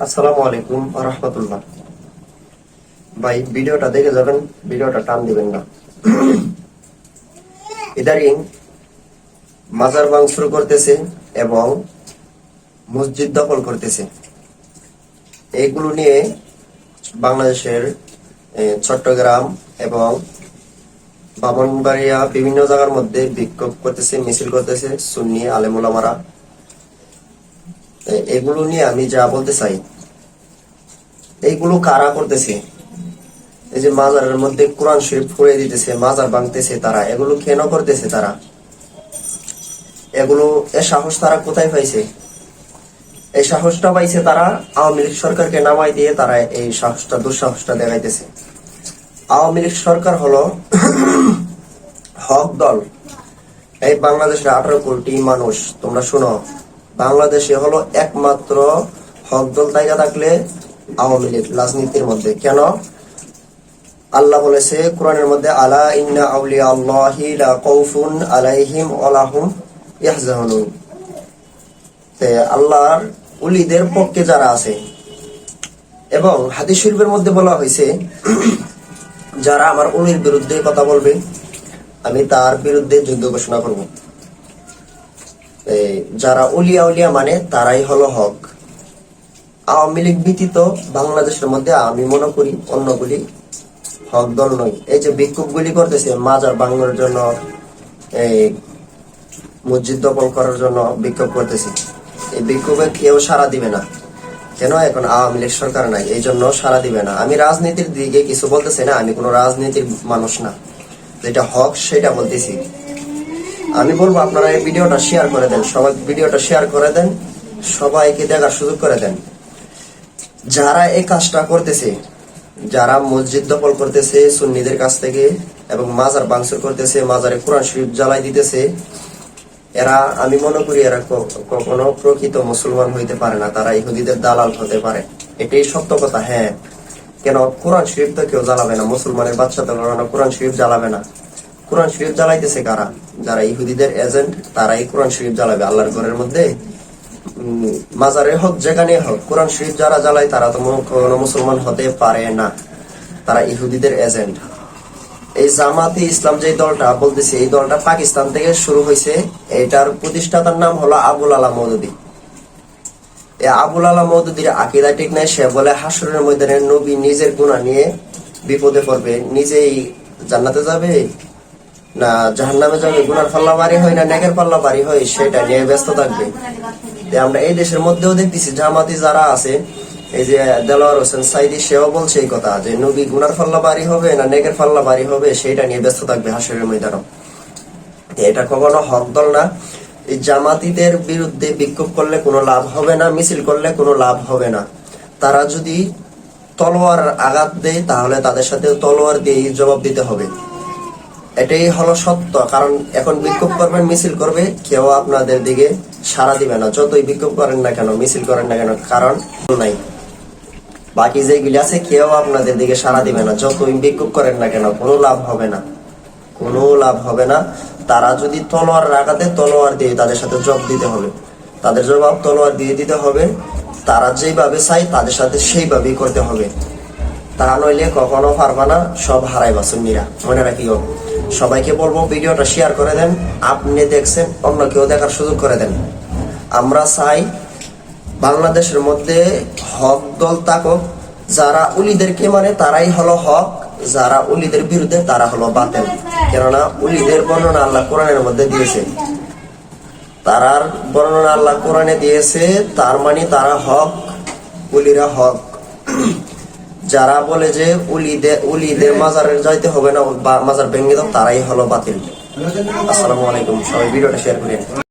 আসসালামু আলাইকুম রাহমাতুল্লাহ। ভাই ভিডিওটা দেখে যাবেন, ভিডিওটা টান দিবেন না। ইদারিং মাজার ভাঙচুর করতেছে এবং মসজিদ দখল করতেছে। এইগুলো নিয়ে বাংলাদেশের চট্টগ্রাম এবং ব্রাহ্মণবাড়িয়া বিভিন্ন জায়গার মধ্যে বিক্ষোভ করতেছে, মিছিল করতেছে সুন্নি আলেম ওলামারা। এগুলো নিয়ে আমি যা বলতে চাই, এইগুলো কারা করতেছে? এই যে মাজারের মধ্যে কোরআন শরীফ পড়ে দিতেছে, মাজার ভাঙতেছে, তারা এগুলো কেন করতেছে? তারা এগুলো সাহস তারা কোথায় পাইছে? এই সাহসটা পাইছে তারা আওয়ামী লীগ সরকারকে নামাই দিয়ে তারা এই সাহসটা দুঃসাহসটা দেখাইতেছে। আওয়ামী লীগ সরকার হলো হক দল। এই বাংলাদেশের 18 কোটি মানুষ, তোমরা শুনো, বাংলাদেশে হলো একমাত্র হক দল জায়গা থাকলে আওয়ামী লীগ রাজনীতির মধ্যে। কেন? আল্লাহ বলেছে কোরআনের মধ্যে, আলা ইন্না আউলিয়া আল্লাহি লা খাউফুন আলাইহিম ওয়া লা হুম ইয়াহজানুন। আল্লাহর ওলিদের পক্ষে যারা আছে, এবং হাদিস শরীফের মধ্যে বলা হয়েছে যারা আমার ওলির বিরুদ্ধে কথা বলবে আমি তার বিরুদ্ধে যুদ্ধ ঘোষণা করব। যারা উলিয়া উলিয়া মানে তারাই হলো হক। আওয়ামী লীগ ব্যতীত বাংলাদেশের মধ্যে আমি মনে করি অন্যগুলি হক দল নয়। এই যে বিক্ষোভ গুলি করতেছে মাজার ভাঙার জন্য, এই মসজিদ দখল করার জন্য বিক্ষোভ করতেছে, এই বিক্ষোভে কেউ সাড়া দিবে না। কেন? এখন আওয়ামী লীগ সরকার নাই, এই জন্য সাড়া দিবে না। আমি রাজনীতির দিকে কিছু বলতেছি না, আমি কোনো রাজনীতির মানুষ না, যেটা হক সেটা বলতেছি। আমি বলবো আপনারা এই ভিডিওটা শেয়ার করে দেন, সবাই ভিডিওটা শেয়ার করে দেন, সবাইকে দেখার সুযোগ করে দেন। যারা এই কাজটা করতেছে, যারা মসজিদ দখল করতেছে সুন্নিদের কাছ থেকে এবং মাজার ভাঙচুর করতেছে, মাজারে কোরআন শরীফ জ্বালাই দিতেছে, এরা আমি মনে করি এরা কখনো প্রকৃত মুসলমান হইতে পারে না, তারা ইহুদিদের দালাল হতে পারে। এটাই সত্য কথা। হ্যাঁ, কেন? কোরআন শরীফ তো কেউ জ্বালাবে না, মুসলমানের বাচ্চা তো কোরআন শরীফ জ্বালাবে না। কোরআন শরীফ জ্বালাইতেছে কারা? যারা ইহুদিদের এজেন্ট, তারাই কোরআন শরীফ জ্বালাবে। আল্লাহর ঘরের মধ্যে মাজারে হোক যেখানে হোক কোরআন শরীফ যারা জ্বালায় তারা তো কোনো মুসলমান হতে পারে না, তারা ইহুদিদের এজেন্ট। এই জামাতে ইসলাম যে দলটা বলতেছে, এই দলটা পাকিস্তান থেকে শুরু হয়েছে। এটার প্রতিষ্ঠাতার নাম হলো আবুল আলা মওদুদী। এই আবুল আলা মওদুদীর আকীদা ঠিক নাই। সে বলে হাসরের ময়দানে নবী নিজের গুনাহ নিয়ে বিপদে পড়বে, নিজেই জান্নাতে যাবে না জাহান্নামে যাবে, গুনার পাল্লা ভারী হয় না নেকের পাল্লা ভারী হয়, সেটা নিয়ে ব্যস্ত থাকবে। আমরা এই দেশের মধ্যেও দেখতেছি জামাতি যারা আছে, এই যে দেলোয়ার হোসেন সাইদি, সেও বলছে এই কথা যে নবী গুনার পাল্লা ভারী হবে না নেকের পাল্লা ভারী হবে, সেটা নিয়ে ব্যস্ত থাকবে হাসরের ময়দানে। এটা কখনো হক দল না। এই জামাতিদের বিরুদ্ধে বিক্ষোভ করলে কোনো লাভ হবে না, মিছিল করলে কোনো লাভ হবে না। তারা যদি তলোয়ার আঘাত দেয় তাহলে তাদের সাথে তলোয়ার দিয়ে জবাব দিতে হবে। এটাই হলো সত্য। কারণ এখন বিক্ষোভ করবেন, মিছিল করবে, কেউ আপনাদের দিকে সাড়া দিবে না। যতই বিক্ষোভ করেন না কেন, মিছিল করেন না কেন, কারণ নাই। বাকি যেগুলি আছে কেউ আপনাদের দিকে সাড়া দিবে না। যতই বিক্ষোভ করেন না কেন, কোনো লাভ হবে না, কোনো লাভ হবে না। তারা যদি তলোয়ার আঘাতে, তলোয়ার দিয়ে তাদের সাথে জবাব দিতে হবে, তাদের জবাব তলোয়ার দিয়ে দিতে হবে। তারা যেভাবে চাই তাদের সাথে সেইভাবেই করতে হবে। তা নইলে কখনো পারবা না, সব হারাইবা সুন্নিরা, মনে রাখিও। সবাইকে বলবো ভিডিওটা শেয়ার করে দেন। আপনি দেখছেন, অন্য কেউ দেখার সুযোগ করে দেন। আমরা চাই বাংলাদেশের মধ্যে হক দল থাকুক। যারা উলিদেরকে মানে তারাই হলো হক, যারা উলিদের বিরুদ্ধে তারা হলো বাতিল। কেননা উলিদের বর্ণনা আল্লাহ কোরআনের মধ্যে দিয়েছে, তারার বর্ণনা আল্লাহ কোরআনে দিয়েছে, তার মানে তারা হক, উলিরা হক। যারা বলে যে উলিদের মাজারে যাইতে হবে না, মাজার ভেঙে দাও, তারাই হলো বাতিল। আসসালামু আলাইকুম, সবাই ভিডিওটা শেয়ার করেন।